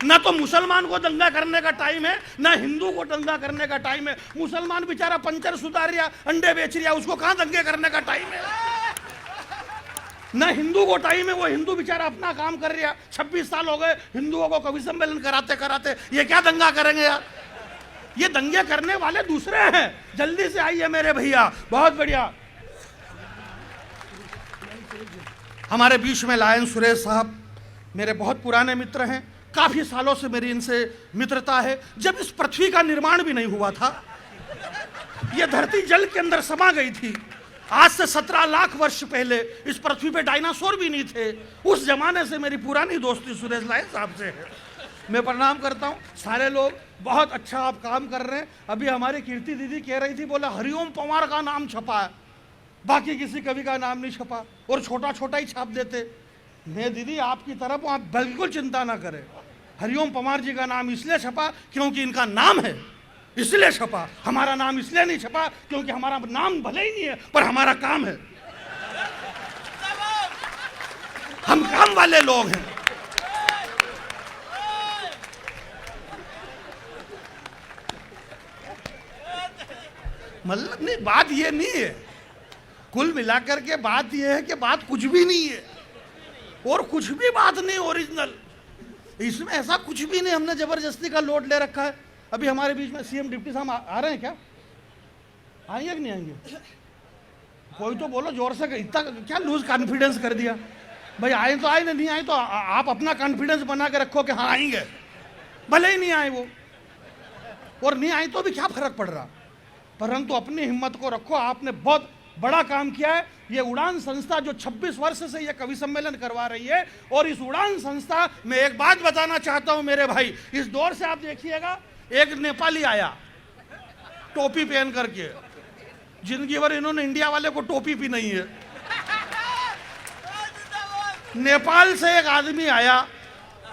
ना तो मुसलमान को दंगा करने का टाइम है, ना हिंदू को दंगा करने का टाइम है। मुसलमान बेचारा पंचर सुधार रहा, अंडे बेच रहा, उसको कहां दंगे करने का टाइम है? ना हिंदू को टाइम है, वो हिंदू बेचारा अपना काम कर रहा। 26 साल हो गए हिंदुओं को कवि सम्मेलन कराते कराते, ये क्या दंगा करेंगे यार? ये दंगे करने वाले दूसरे हैं। जल्दी से आइए मेरे भैया, बहुत बढ़िया। हमारे बीच में लायन सुरेश साहब मेरे बहुत पुराने मित्र हैं, काफी सालों से मेरी इनसे मित्रता है। जब इस पृथ्वी का निर्माण भी नहीं हुआ था, यह धरती जल के अंदर समा गई थी। आज से 17 लाख वर्ष पहले इस पृथ्वी पे डायनासोर भी नहीं थे। उस जमाने से मेरी पुरानी दोस्ती सुरेश लायन साहब से है। मैं प्रणाम करता हूँ। सारे लोग बहुत अच्छा आप काम कर रहे हैं। अभी हमारी कीर्ति दीदी कह रही थी, बोला हरिओम पंवार का नाम छपा है, बाकी किसी कवि का नाम नहीं छपा, और छोटा छोटा ही छाप देते। मैं दीदी आपकी तरफ हूँ, आप बिल्कुल चिंता ना करें। हरिओम पंवार जी का नाम इसलिए छपा क्योंकि इनका नाम है, इसलिए छपा। हमारा नाम इसलिए नहीं छपा क्योंकि हमारा नाम भले ही नहीं है, पर हमारा काम है। हम काम वाले लोग हैं। मतलब नहीं, बात ये नहीं है। कुल मिलाकर के बात ये है कि बात कुछ भी नहीं है, और कुछ भी बात नहीं ओरिजिनल। इसमें ऐसा कुछ भी नहीं हमने जबरदस्ती का लोड ले रखा है। अभी हमारे बीच में सीएम डिप्टी साहब आ रहे हैं क्या? आएंगे कि नहीं आएंगे? कोई तो बोलो जोर से। इतना क्या लूज कॉन्फिडेंस कर दिया भाई? आए तो आए, नहीं आए तो आप अपना कॉन्फिडेंस बना के रखो कि हाँ आएंगे, भले ही नहीं आए वो, और नहीं आए तो भी क्या फर्क पड़ रहा। परंतु अपनी हिम्मत को रखो। आपने बहुत बड़ा काम किया है। ये उड़ान संस्था जो 26 वर्ष से ये कवि सम्मेलन करवा रही है, और इस उड़ान संस्था में एक बात बताना चाहता हूं मेरे भाई, इस दौर से आप देखिएगा, एक नेपाली आया टोपी पहन करके। जिंदगी भर इन्होंने इंडिया वाले को टोपी भी नहीं है। नेपाल से एक आदमी आया,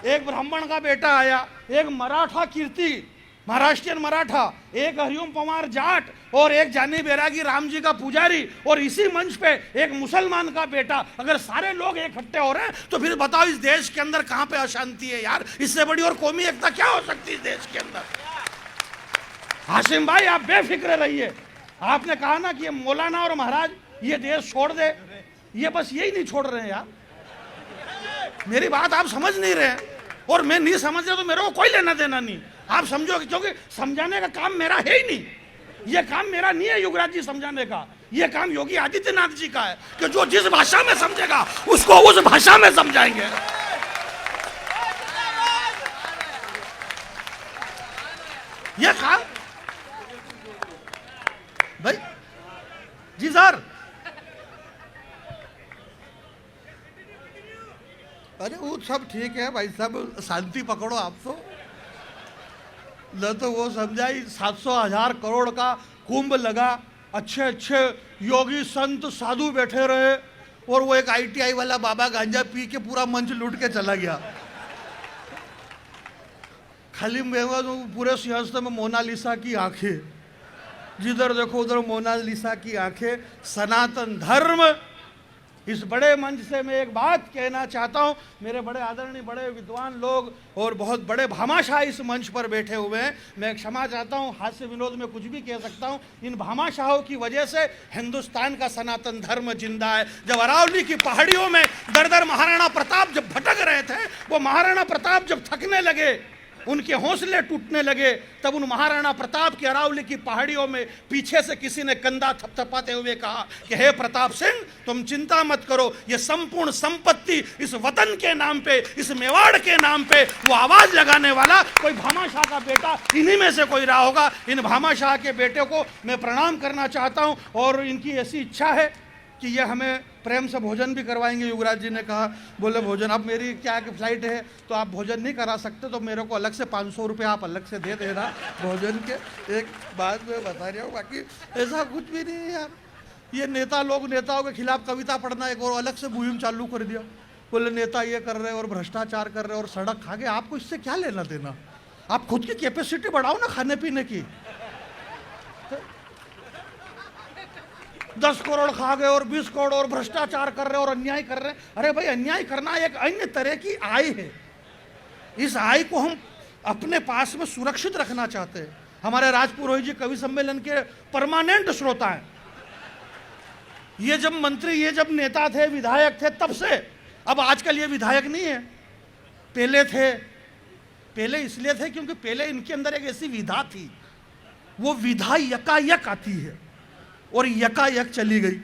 एक ब्राह्मण का बेटा आया, एक मराठा कीर्ति महाराष्ट्रियन मराठा, एक हरिओम पंवार जाट, और एक जानी बैरागी राम जी का पुजारी, और इसी मंच पे एक मुसलमान का बेटा। अगर सारे लोग इकट्ठे हो रहे हैं तो फिर बताओ इस देश के अंदर कहां पे अशांति है यार? इससे बड़ी और कौमी एकता क्या हो सकती है इस देश के अंदर? हाशिम भाई आप बेफिक्र रहिए। आपने कहा ना कि ये मौलाना और महाराज ये देश छोड़ दे, ये बस यही नहीं छोड़ रहे हैं यार। मेरी बात आप समझ नहीं रहे, और मैं नहीं समझ रहा तो मेरे को कोई लेना देना नहीं। आप समझो, क्योंकि समझाने का काम मेरा है ही नहीं। ये काम मेरा नहीं है युवराज जी समझाने का, ये काम योगी आदित्यनाथ जी का है कि जो जिस भाषा में समझेगा उसको उस भाषा में समझाएंगे। ये काम भाई जी सर। अरे वो सब ठीक है भाई साहब, शांति पकड़ो आप तो। न तो वो समझाई 700,000 करोड़ का कुंभ लगा, अच्छे अच्छे योगी संत साधु बैठे रहे, और वो एक ITI वाला बाबा गांजा पी के पूरा मंच लूट के चला गया। खाली पूरे सिंहासन में मोनालिसा की आंखें, जिधर देखो उधर मोनालिसा की आंखें। सनातन धर्म, इस बड़े मंच से मैं एक बात कहना चाहता हूं। मेरे बड़े आदरणीय बड़े विद्वान लोग और बहुत बड़े भामाशाह इस मंच पर बैठे हुए हैं, मैं क्षमा चाहता हूं, हास्य विनोद में कुछ भी कह सकता हूं। इन भामाशाहों की वजह से हिंदुस्तान का सनातन धर्म जिंदा है। जब अरावली की पहाड़ियों में दर दर महाराणा प्रताप जब भटक रहे थे, वो महाराणा प्रताप जब थकने लगे, उनके हौसले टूटने लगे, तब उन महाराणा प्रताप की अरावली की पहाड़ियों में पीछे से किसी ने कंधा थपथपाते हुए कहा कि हे प्रताप सिंह, तुम चिंता मत करो, ये संपूर्ण संपत्ति इस वतन के नाम पे, इस मेवाड़ के नाम पे वो आवाज लगाने वाला कोई भामाशाह का बेटा इन्हीं में से कोई रहा होगा। इन भामाशाह के बेटे को मैं प्रणाम करना चाहता हूँ, और इनकी ऐसी इच्छा है कि ये हमें प्रेम से भोजन भी करवाएंगे। युवराज जी ने कहा, बोले भोजन, अब मेरी क्या कि फ्लाइट है तो आप भोजन नहीं करा सकते, तो मेरे को अलग से 500 रुपये आप अलग से दे देना भोजन के। एक बात मैं बता रहा हूँ, बाकी ऐसा कुछ भी नहीं है यार। ये नेता लोग नेताओं के खिलाफ कविता पढ़ना एक और अलग से मुहिम चालू कर दिया। बोले नेता ये कर रहे और भ्रष्टाचार कर रहे और सड़क खा गए। आपको इससे क्या लेना देना? आप खुद की कैपेसिटी बढ़ाओ ना खाने पीने की। 10 करोड़ खा गए और 20 करोड़ और भ्रष्टाचार कर रहे और अन्याय कर रहे। अरे भाई, अन्याय करना एक अन्य तरह की आय है। इस आय को हम अपने पास में सुरक्षित रखना चाहते हैं। हमारे राजपुरोहित जी कवि सम्मेलन के परमानेंट श्रोता हैं। ये जब मंत्री, ये जब नेता थे, विधायक थे, तब से। अब आजकल ये विधायक नहीं है, पहले थे। पहले इसलिए थे क्योंकि पहले इनके अंदर एक ऐसी विधा थी, वो विधा यकायक आती है और यकायक चली गई।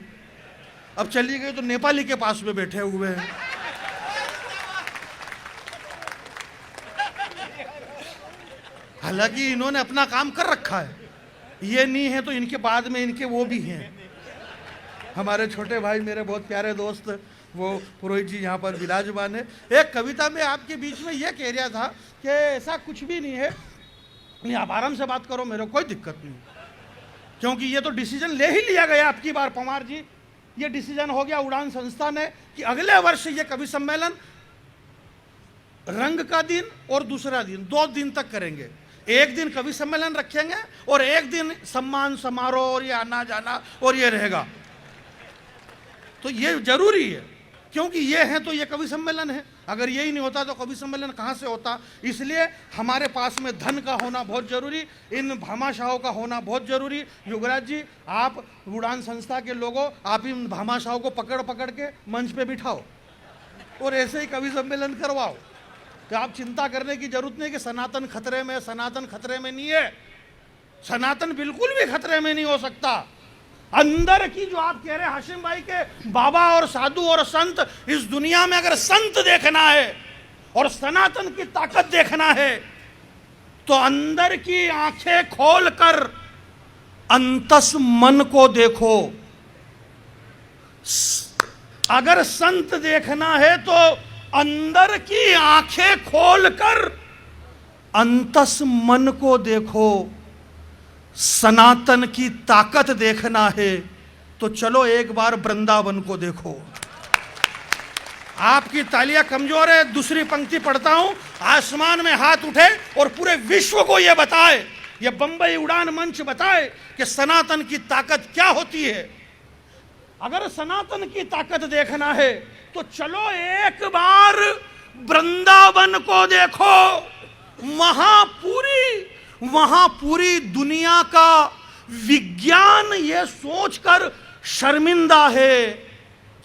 अब चली गई तो नेपाली के पास में बैठे हुए हैं। हालांकि इन्होंने अपना काम कर रखा है, ये नहीं है तो इनके बाद में इनके वो भी हैं। हमारे छोटे भाई, मेरे बहुत प्यारे दोस्त, वो पुरोहित जी यहाँ पर विराजमान है। एक कविता में आपके बीच में ये कह रहा था कि ऐसा कुछ भी नहीं है, नहीं आप आराम से बात करो, मेरे कोई दिक्कत नहीं, क्योंकि ये तो डिसीजन ले ही लिया गया आपकी बार पवार जी। ये डिसीजन हो गया उड़ान संस्था ने कि अगले वर्ष ये कवि सम्मेलन रंग का दिन और दूसरा दिन 2 दिन तक करेंगे। एक दिन कवि सम्मेलन रखेंगे और एक दिन सम्मान समारोह और ये आना जाना और ये रहेगा। तो ये जरूरी है, क्योंकि ये है तो ये कवि सम्मेलन है। अगर यही नहीं होता तो कवि सम्मेलन कहाँ से होता। इसलिए हमारे पास में धन का होना बहुत जरूरी, इन भामाशाहों का होना बहुत जरूरी। युवराज जी, आप उड़ान संस्था के लोगों, आप इन भामाशाहों को पकड़ पकड़ के मंच पे बिठाओ और ऐसे ही कवि सम्मेलन करवाओ। तो आप चिंता करने की जरूरत नहीं कि सनातन खतरे में, सनातन खतरे में नहीं है। सनातन बिल्कुल भी खतरे में नहीं हो सकता। अंदर की जो आप कह रहे हैं हाशिम भाई के बाबा और साधु और संत, इस दुनिया में अगर संत देखना है और सनातन की ताकत देखना है तो अंदर की आंखें खोलकर अंतस मन को देखो। अगर संत देखना है तो अंदर की आंखें खोलकर अंतस मन को देखो। सनातन की ताकत देखना है तो चलो एक बार वृंदावन को देखो। आपकी तालियां कमजोर है, दूसरी पंक्ति पढ़ता हूं। आसमान में हाथ उठे और पूरे विश्व को यह बताए, यह बंबई उड़ान मंच बताए कि सनातन की ताकत क्या होती है। अगर सनातन की ताकत देखना है तो चलो एक बार वृंदावन को देखो। वहां पूरी दुनिया का विज्ञान ये सोचकर शर्मिंदा है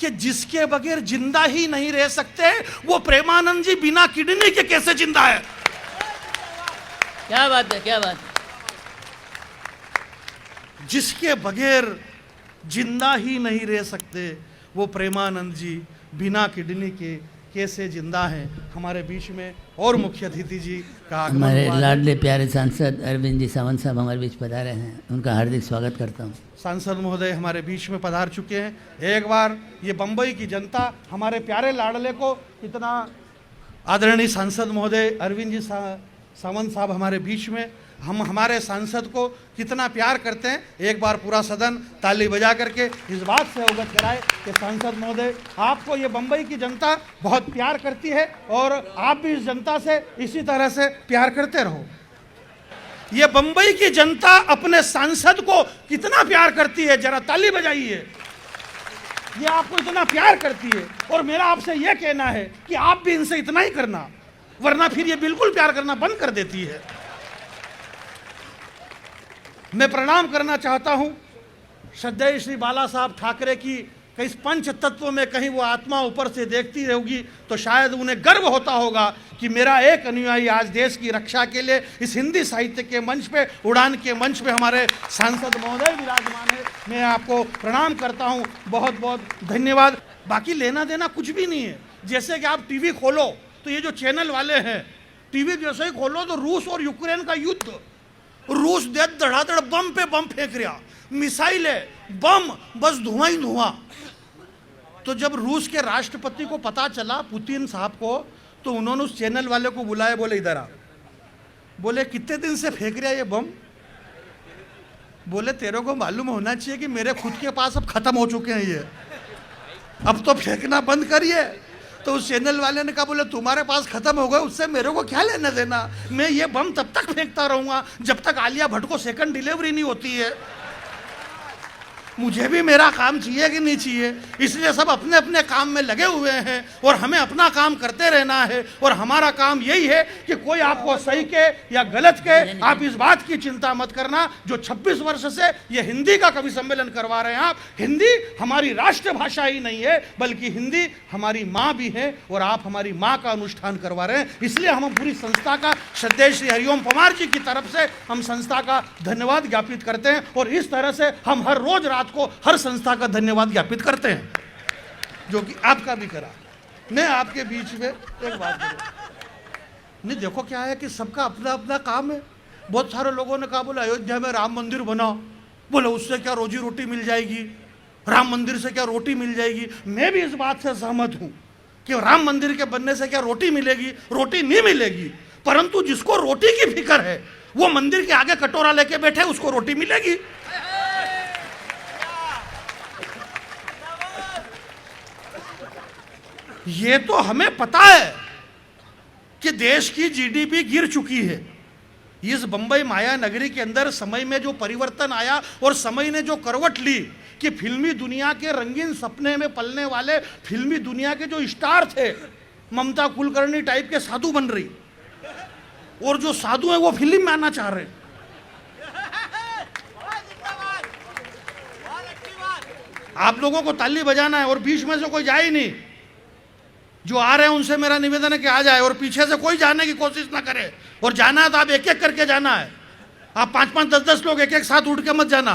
कि जिसके बगैर जिंदा ही नहीं रह सकते, वो प्रेमानंद जी बिना किडनी के कैसे जिंदा है। क्या बात है, क्या बात है। जिसके बगैर जिंदा ही नहीं रह सकते, वो प्रेमानंद जी बिना किडनी के कैसे जिंदा हैं। हमारे बीच में और मुख्य अतिथि जी का हमारे लाडले प्यारे सांसद अरविंद जी सावंत साहब हमारे बीच पधारे हैं, उनका हार्दिक स्वागत करता हूं। सांसद महोदय हमारे बीच में पधार चुके हैं। एक बार ये बंबई की जनता हमारे प्यारे लाडले को इतना, आदरणीय सांसद महोदय अरविंद जी सावंत साहब हमारे बीच में, हम हमारे सांसद को कितना प्यार करते हैं। एक बार पूरा सदन ताली बजा करके इस बात से अवगत कराए कि सांसद महोदय, आपको ये बंबई की जनता बहुत प्यार करती है और आप भी इस जनता से इसी तरह से प्यार करते रहो। ये बंबई की जनता अपने सांसद को कितना प्यार करती है, जरा ताली बजाइए। ये आपको इतना प्यार करती है और मेरा आपसे यह कहना है कि आप भी इनसे इतना ही करना, वरना फिर ये बिल्कुल प्यार करना बंद कर देती है। मैं प्रणाम करना चाहता हूं श्रद्धेय श्री बाला साहब ठाकरे की। कहीं पंच तत्व में कहीं वो आत्मा ऊपर से देखती रहेगी तो शायद उन्हें गर्व होता होगा कि मेरा एक अनुयायी आज देश की रक्षा के लिए इस हिंदी साहित्य के मंच पे, उड़ान के मंच पे हमारे सांसद महोदय विराजमान है। मैं आपको प्रणाम करता हूं, बहुत बहुत धन्यवाद। बाकी लेना देना कुछ भी नहीं है। जैसे कि आप टीवी खोलो तो ये जो चैनल वाले हैं, टीवी जैसे ही खोलो तो रूस और यूक्रेन का युद्ध, रूस धड़ाधड़ बम पे बम फेंक रहा, मिसाइल है, बम, बस धुआं ही धुआं। तो जब रूस के राष्ट्रपति को पता चला, पुतिन साहब को, तो उन्होंने उस चैनल वाले को बुलाया, बोले इधर आ। बोले कितने दिन से फेंक रहा ये बम। बोले तेरे को मालूम होना चाहिए कि मेरे खुद के पास अब खत्म हो चुके हैं ये, अब तो फेंकना बंद करिए। तो उस चैनल वाले ने कहा, बोले तुम्हारे पास खत्म हो गए, उससे मेरे को क्या लेना देना, मैं ये बम तब तक फेंकता रहूंगा जब तक आलिया भट्ट को सेकंड डिलीवरी नहीं होती है। मुझे भी मेरा काम चाहिए कि नहीं चाहिए। इसलिए सब अपने अपने काम में लगे हुए हैं और हमें अपना काम करते रहना है। और हमारा काम यही है कि कोई आपको सही के या गलत के, आप इस बात की चिंता मत करना। जो 26 वर्ष से ये हिंदी का कवि सम्मेलन करवा रहे हैं आप, हिंदी हमारी राष्ट्रभाषा ही नहीं है बल्कि हिंदी हमारी माँ भी है और आप हमारी माँ का अनुष्ठान करवा रहे हैं। इसलिए हम पूरी संस्था का, श्रद्धेय श्री हरिओम पवार जी की तरफ से हम संस्था का धन्यवाद ज्ञापित करते हैं। और इस तरह से हम हर रोज रात को हर संस्था का धन्यवाद ज्ञापित करते हैं, जो कि आपका भी करा। मैं आपके बीच में एक बात करूं, नहीं देखो क्या है कि सबका अपना अपना काम है। बहुत सारे लोगों ने कहा बोले अयोध्या में राम मंदिर बनाओ, बोले उससे क्या रोजी रोटी मिल जाएगी, राम मंदिर से क्या रोटी मिल जाएगी। मैं भी इस बात से सहमत हूं कि राम मंदिर के बनने से क्या रोटी मिलेगी, रोटी नहीं मिलेगी। परंतु जिसको रोटी की फिक्र है वो मंदिर के आगे कटोरा लेके बैठे, उसको रोटी मिलेगी। ये तो हमें पता है कि देश की जीडीपी गिर चुकी है। इस बंबई माया नगरी के अंदर समय में जो परिवर्तन आया और समय ने जो करवट ली कि फिल्मी दुनिया के रंगीन सपने में पलने वाले फिल्मी दुनिया के जो स्टार थे, ममता कुलकर्णी टाइप के साधु बन रही, और जो साधु हैं वो फिल्म में आना चाह रहे हैं। आप लोगों को ताली बजाना है और बीच में से कोई जाए ही नहीं। जो आ रहे हैं उनसे मेरा निवेदन है कि आ जाए और पीछे से कोई जाने की कोशिश ना करे। और जाना है तो आप एक एक करके जाना है। आप 5-5, 10-10 लोग एक एक साथ उठ के मत जाना।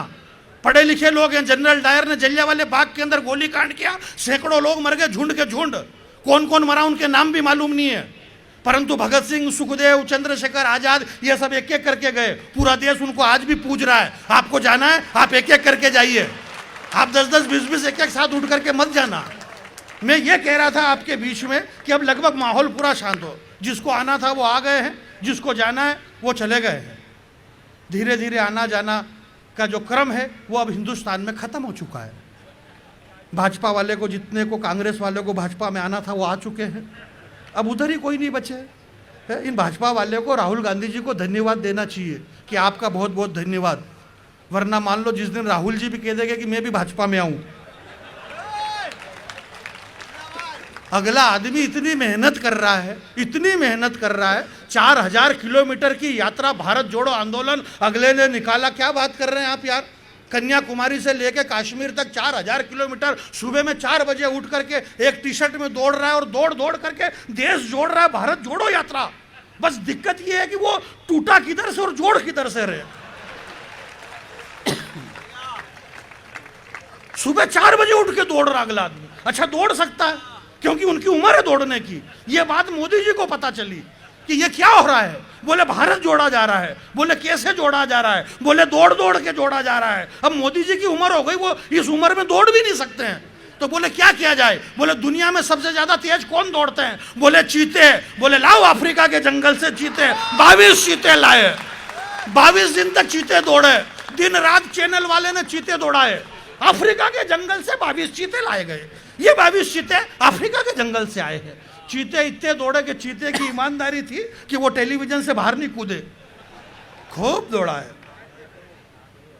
पढ़े लिखे लोग हैं। जनरल डायर ने जलियांवाले बाग के अंदर गोली कांड किया, सैकड़ों लोग मर गए, झुंड के झुंड। कौन कौन मरा उनके नाम भी मालूम नहीं है, परंतु भगत सिंह, सुखदेव, चंद्रशेखर आजाद ये सब एक एक करके गए। पूरा देश उनको आज भी पूज रहा है। आपको जाना है आप एक एक करके जाइए। आप 10-10, 20-20 एक एक साथ उठ करके मत जाना। मैं ये कह रहा था आपके बीच में कि अब लगभग माहौल पूरा शांत हो। जिसको आना था वो आ गए हैं, जिसको जाना है वो चले गए हैं। धीरे धीरे आना जाना का जो क्रम है वो अब हिंदुस्तान में ख़त्म हो चुका है। भाजपा वाले को जितने को, कांग्रेस वाले को भाजपा में आना था वो आ चुके हैं। अब उधर ही कोई नहीं बचे है। इन भाजपा वाले को राहुल गांधी जी को धन्यवाद देना चाहिए कि आपका बहुत बहुत धन्यवाद। वरना मान लो जिस दिन राहुल जी भी कह देंगे कि मैं भी भाजपा में आऊँ, अगला आदमी इतनी मेहनत कर रहा है, इतनी मेहनत कर रहा है। 4000 किलोमीटर की यात्रा भारत जोड़ो आंदोलन अगले ने निकाला। क्या बात कर रहे हैं आप यार। कन्याकुमारी से लेके कश्मीर तक 4000 किलोमीटर सुबह में 4 बजे उठ करके एक टी शर्ट में दौड़ रहा है और दौड़ दौड़ करके देश जोड़ रहा है। भारत जोड़ो यात्रा। बस दिक्कत यह है कि वो टूटा किधर से और जोड़ किधर से रहे। सुबह 4 बजे उठ के दौड़ रहा अगला आदमी। अच्छा दौड़ सकता है क्योंकि उनकी उम्र है दौड़ने की। ये बात मोदी जी को पता चली कि ये क्या हो रहा है। बोले भारत जोड़ा जा रहा है। बोले कैसे जोड़ा जा रहा है। बोले दौड़ दौड़ के जोड़ा जा रहा है। अब मोदी जी की उम्र हो गई, वो इस उम्र में दौड़ भी नहीं सकते हैं। तो बोले क्या किया जाए। बोले दुनिया में सबसे ज्यादा तेज कौन दौड़ते हैं। बोले चीते। बोले लाओ अफ्रीका के जंगल से चीते। 22 चीते लाए। 22 दिन तक चीते दौड़े। दिन रात चैनल वाले ने चीते दौड़ाए। अफ्रीका के जंगल से 22 चीते लाए गए। ये 22 चीते अफ्रीका के जंगल से आए हैं। चीते इतने दौड़े कि चीते की ईमानदारी थी कि वो टेलीविजन से बाहर नहीं कूदे। खूब दौड़ा है।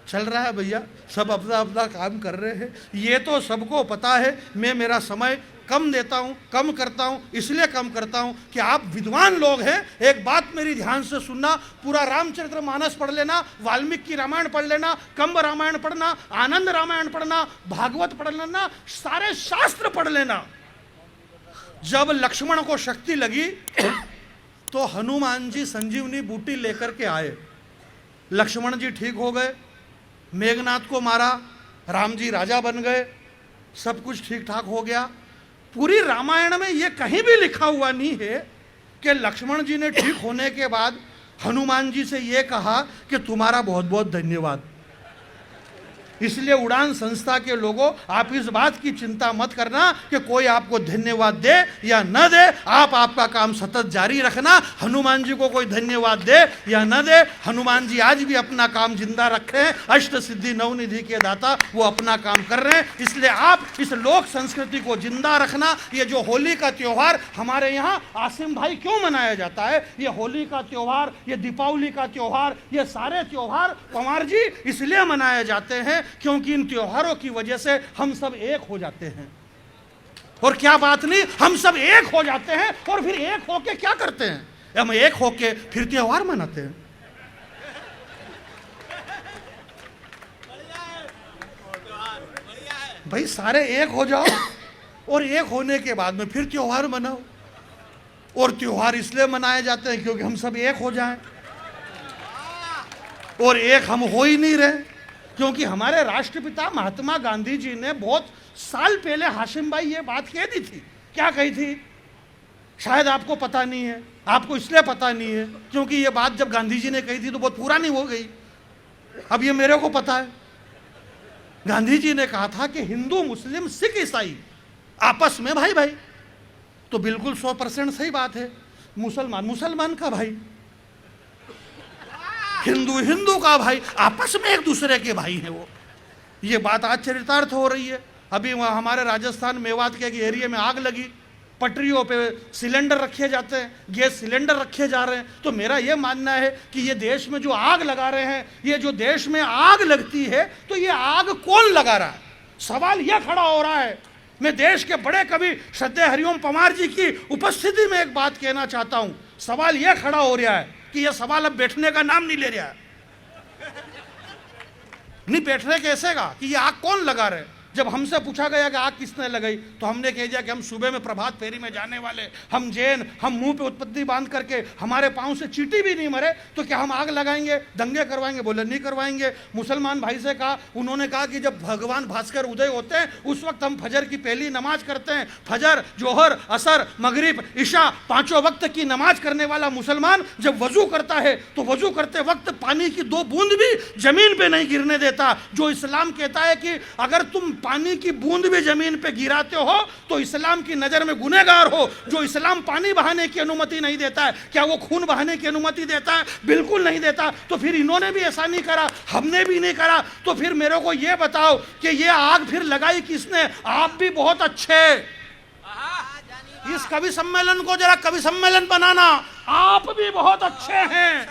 चल रहा है भैया, सब अपना अपना काम कर रहे हैं। ये तो सबको पता है। मैं मेरा समय कम देता हूँ, कम करता हूँ, इसलिए कम करता हूँ कि आप विद्वान लोग हैं। एक बात मेरी ध्यान से सुनना। पूरा रामचरितमानस पढ़ लेना, वाल्मीकि रामायण पढ़ लेना, कंब रामायण पढ़ना, आनंद रामायण पढ़ना, भागवत पढ़ लेना, सारे शास्त्र पढ़ लेना। जब लक्ष्मण को शक्ति लगी तो हनुमान जी संजीवनी बूटी लेकर के आए। लक्ष्मण जी ठीक हो गए, मेघनाथ को मारा, राम जी राजा बन गए, सब कुछ ठीक ठाक हो गया। पूरी रामायण में ये कहीं भी लिखा हुआ नहीं है कि लक्ष्मण जी ने ठीक होने के बाद हनुमान जी से ये कहा कि तुम्हारा बहुत बहुत धन्यवाद। इसलिए उड़ान संस्था के लोगों, आप इस बात की चिंता मत करना कि कोई आपको धन्यवाद दे या न दे। आप आपका काम सतत जारी रखना। हनुमान जी को कोई धन्यवाद दे या न दे, हनुमान जी आज भी अपना काम जिंदा रखे हैं। अष्ट सिद्धि नवनिधि के दाता वो अपना काम कर रहे हैं। इसलिए आप इस लोक संस्कृति को जिंदा रखना। ये जो होली का त्योहार हमारे यहाँ आसिम भाई क्यों मनाया जाता है, ये होली का त्योहार, ये दीपावली का त्योहार, ये सारे त्योहार पवार जी इसलिए मनाए जाते हैं क्योंकि इन त्योहारों की वजह से हम सब एक हो जाते हैं। और क्या बात नहीं, हम सब एक हो जाते हैं और फिर एक होके क्या करते हैं, हम एक होके फिर त्योहार मनाते हैं। भाई सारे एक हो जाओ और एक होने के बाद में फिर त्योहार मनाओ। और त्योहार इसलिए मनाए जाते हैं क्योंकि हम सब एक हो जाएं। और एक हम हो ही नहीं रहे, क्योंकि हमारे राष्ट्रपिता महात्मा गांधी जी ने बहुत साल पहले, हाशिम भाई, ये बात कह दी थी। क्या कही थी? शायद आपको पता नहीं है, आपको इसलिए पता नहीं है क्योंकि ये बात जब गांधी जी ने कही थी तो बहुत पुरानी हो गई। अब ये मेरे को पता है। गांधी जी ने कहा था कि हिंदू, मुस्लिम, सिख, ईसाई आपस में भाई भाई। तो बिल्कुल 100% सही बात है। मुसलमान मुसलमान का भाई, हिंदू हिंदू का भाई, आपस में एक दूसरे के भाई हैं वो। ये बात आज चरितार्थ हो रही है। अभी वहाँ हमारे राजस्थान मेवात के एक एरिया में आग लगी, पटरियों पे सिलेंडर रखे जाते हैं, गैस सिलेंडर रखे जा रहे हैं। तो मेरा ये मानना है कि ये देश में जो आग लगा रहे हैं, ये जो देश में आग लगती है, तो ये आग कौन लगा रहा है? सवाल यह खड़ा हो रहा है। मैं देश के बड़े कवि श्रद्धेय हरिओम पंवार जी की उपस्थिति में एक बात कहना चाहता हूं। सवाल यह खड़ा हो रहा है कि यह सवाल अब बैठने का नाम नहीं ले रहा है। नहीं बैठने कैसे का कि ये आग कौन लगा रहे। जब हमसे पूछा गया कि आग किसने लगाई, तो हमने कह दिया कि हम सुबह में प्रभात फेरी में जाने वाले, हम जैन, हम मुंह पे उत्पत्ति बांध करके हमारे पांव से चींटी भी नहीं मरे तो क्या हम आग लगाएंगे, दंगे करवाएंगे? बोले नहीं करवाएंगे। मुसलमान भाई से कहा, उन्होंने कहा कि जब भगवान भास्कर उदय होते हैं उस वक्त हम फजर की पहली नमाज करते हैं। फजर, जोहर, असर, मगरिब, ईशा, पांचों वक्त की नमाज करने वाला मुसलमान जब वजू करता है तो वजू करते वक्त पानी की 2 बूंद भी जमीन पे नहीं गिरने देता। जो इस्लाम कहता है कि अगर तुम पानी की बूंद भी जमीन पे गिराते हो तो इस्लाम की नजर में गुनहगार हो। जो इस्लाम पानी बहाने की अनुमति नहीं देता है, क्या वो खून बहाने की अनुमति देता है? बिल्कुल नहीं देता। तो फिर इन्होंने भी ऐसा नहीं करा, हमने भी नहीं करा। तो फिर मेरे को ये बताओ कि ये आग फिर लगाई किसने? आप भी बहुत अच्छे। इस कवि सम्मेलन को जरा कवि सम्मेलन बनाना। आप भी बहुत अच्छे हैं,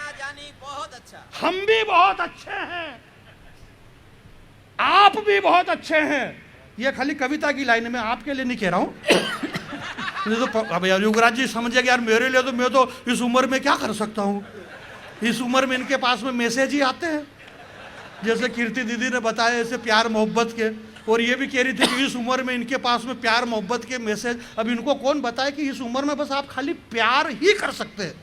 हम भी बहुत अच्छे हैं, आप भी बहुत अच्छे हैं। ये खाली कविता की लाइन में आपके लिए नहीं कह रहा हूं। तो अब यार युवराज जी समझे कि यार मेरे लिए तो मैं तो इस उम्र में क्या कर सकता हूं। इस उम्र में इनके पास में मैसेज ही आते हैं, जैसे कीर्ति दीदी ने बताया, ऐसे प्यार मोहब्बत के। और ये भी कह रही थी कि इस उम्र में इनके पास में प्यार मोहब्बत के मैसेज। अब इनको कौन बताए कि इस उम्र में बस आप खाली प्यार ही कर सकते हैं।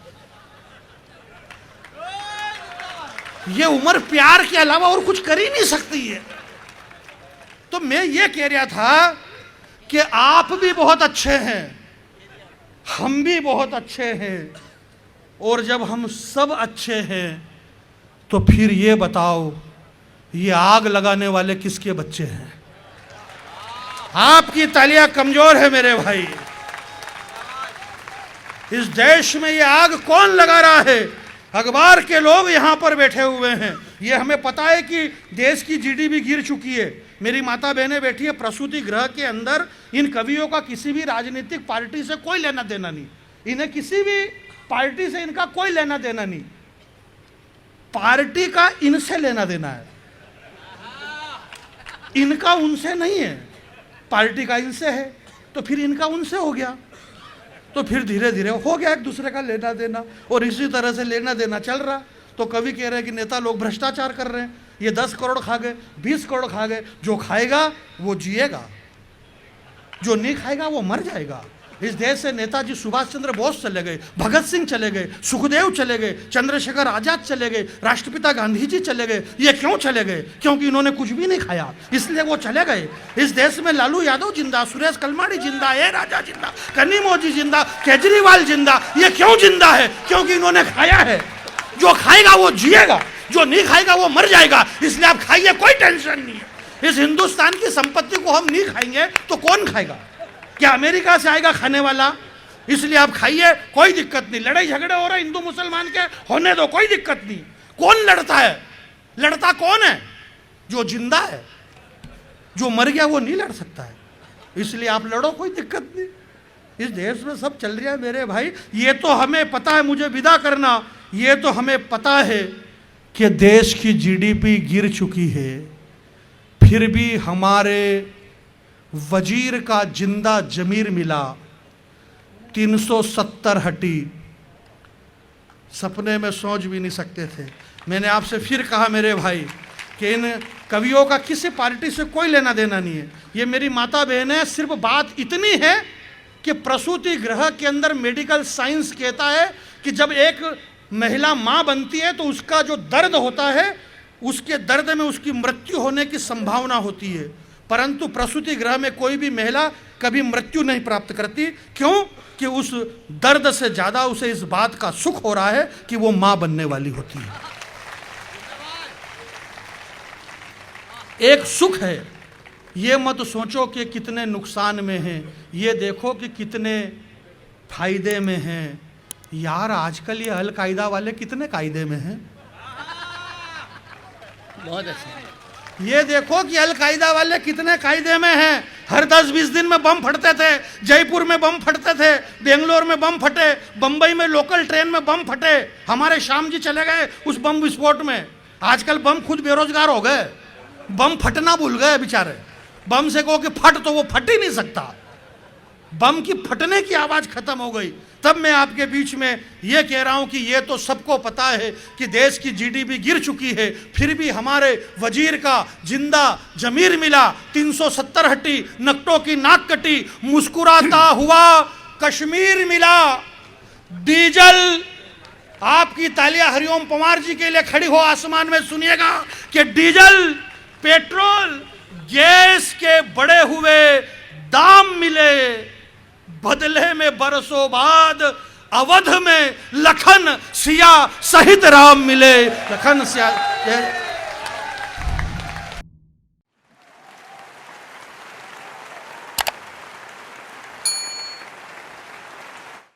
ये उम्र प्यार के अलावा और कुछ कर ही नहीं सकती है। तो मैं ये कह रहा था कि आप भी बहुत अच्छे हैं, हम भी बहुत अच्छे हैं। और जब हम सब अच्छे हैं तो फिर ये बताओ, ये आग लगाने वाले किसके बच्चे हैं? आपकी तालियां कमजोर है मेरे भाई। इस देश में ये आग कौन लगा रहा है? अखबार के लोग यहां पर बैठे हुए हैं। ये हमें पता है कि देश की जीडीपी गिर चुकी है। मेरी माता बहनें बैठी है प्रसूति गृह के अंदर। इन कवियों का किसी भी राजनीतिक पार्टी से कोई लेना देना नहीं, इन्हें किसी भी पार्टी से इनका कोई लेना देना नहीं। पार्टी का इनसे लेना देना है, इनका उनसे नहीं है। पार्टी का इनसे है तो फिर इनका उनसे हो गया, तो फिर धीरे धीरे हो गया एक दूसरे का लेना देना। और इसी तरह से लेना देना चल रहा। तो कवि कह रहे हैं कि नेता लोग भ्रष्टाचार कर रहे हैं। ये 10 करोड़ खा गए, 20 करोड़ खा गए। जो खाएगा वो जिएगा, जो नहीं खाएगा वो मर जाएगा। इस देश से नेताजी सुभाष चंद्र बोस चले गए, भगत सिंह चले गए, सुखदेव चले गए, चंद्रशेखर आजाद चले गए, राष्ट्रपिता गांधी जी चले गए। ये क्यों चले गए? क्योंकि इन्होंने कुछ भी नहीं खाया, इसलिए वो चले गए। इस देश में लालू यादव जिंदा, सुरेश कलमाड़ी जिंदा, ए राजा जिंदा, कन्नी मोदी जिंदा, केजरीवाल जिंदा। ये क्यों जिंदा है? क्योंकि इन्होंने खाया है। जो खाएगा वो जिएगा, जो नहीं खाएगा वो मर जाएगा। इसलिए आप खाइए, कोई टेंशन नहीं है। इस हिंदुस्तान की संपत्ति को हम नहीं खाएंगे तो कौन खाएगा? क्या अमेरिका से आएगा खाने वाला? इसलिए आप खाइए, कोई दिक्कत नहीं। लड़ाई झगड़े हो रहे हिंदू मुसलमान के, होने दो, कोई दिक्कत नहीं। कौन लड़ता है? लड़ता कौन है? जो जिंदा है। जो मर गया वो नहीं लड़ सकता है। इसलिए आप लड़ो, कोई दिक्कत नहीं। इस देश में सब चल रहा है मेरे भाई। ये तो हमें पता है, मुझे विदा करना, ये तो हमें पता है कि देश की जीडीपी गिर चुकी है। फिर भी हमारे वजीर का जिंदा जमीर मिला, 370 हटी। सपने में सोच भी नहीं सकते थे। मैंने आपसे फिर कहा मेरे भाई कि इन कवियों का किसी पार्टी से कोई लेना देना नहीं है। ये मेरी माता बहन है। सिर्फ बात इतनी है कि प्रसूति गृह के अंदर मेडिकल साइंस कहता है कि जब एक महिला माँ बनती है तो उसका जो दर्द होता है, उसके दर्द में उसकी मृत्यु होने की संभावना होती है, परंतु प्रसूति गृह में कोई भी महिला कभी मृत्यु नहीं प्राप्त करती। क्यों? कि उस दर्द से ज़्यादा उसे इस बात का सुख हो रहा है कि वो माँ बनने वाली होती है। एक सुख है। ये मत सोचो कि कितने नुकसान में हैं, ये देखो कि कितने फायदे में हैं। यार आजकल ये अल कायदा वाले कितने कायदे में हैं। बहुत अच्छा। ये देखो कि अल कायदा वाले कितने कायदे में हैं। हर 10-20 दिन में बम फटते थे। जयपुर में बम फटते थे, बेंगलोर में बम फटे, बंबई में लोकल ट्रेन में बम फटे। हमारे श्याम जी चले गए उस बम विस्फोट में। आजकल बम खुद बेरोजगार हो गए, बम फटना भूल गए बेचारे। बम से कहो कि फट तो वो फट ही नहीं सकता। बम की फटने की आवाज खत्म हो गई। तब मैं आपके बीच में ये कह रहा हूं कि ये तो सबको पता है कि देश की जीडीपी गिर चुकी है, फिर भी हमारे वजीर का जिंदा जमीर मिला, 370 हटी, नकटों की नाक कटी, मुस्कुराता हुआ कश्मीर मिला। डीजल, आपकी तालियां हरिओम पवार जी के लिए खड़ी हो आसमान में, सुनिएगा कि डीजल, पेट्रोल, गैस के बढ़े हुए दाम मिले, बदले में बरसों बाद अवध में लखन सिया सहित राम मिले। लखन सिया